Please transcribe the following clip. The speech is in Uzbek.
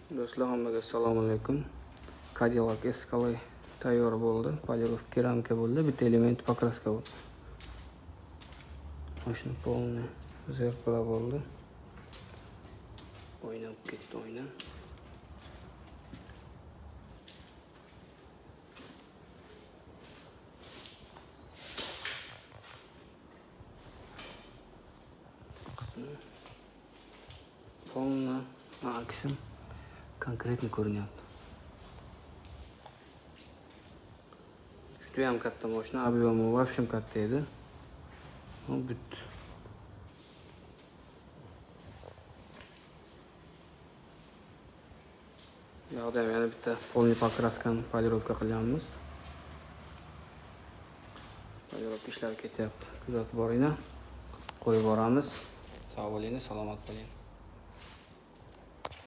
Do'stlar, hammaga assalomu alaykum. Cadillac Escalade tayyor bo'ldi. Polirovka keramika bo'ldi, bitta element pokraska bo'ldi. Mashina полный zerkala bo'ldi. O'ynab ketdi oyna. Полный aksim konkretni ko'rinyapti. Juda ham katta mashina, объемы вообще katta edi. But yoqda ham yana bitta полный покраskani polirovka qilganmiz. Polirovka ishlari ketyapti. Kuzatib boringlar. Qo'yib boramiz. Sog' bo'ling, salomat bo'ling.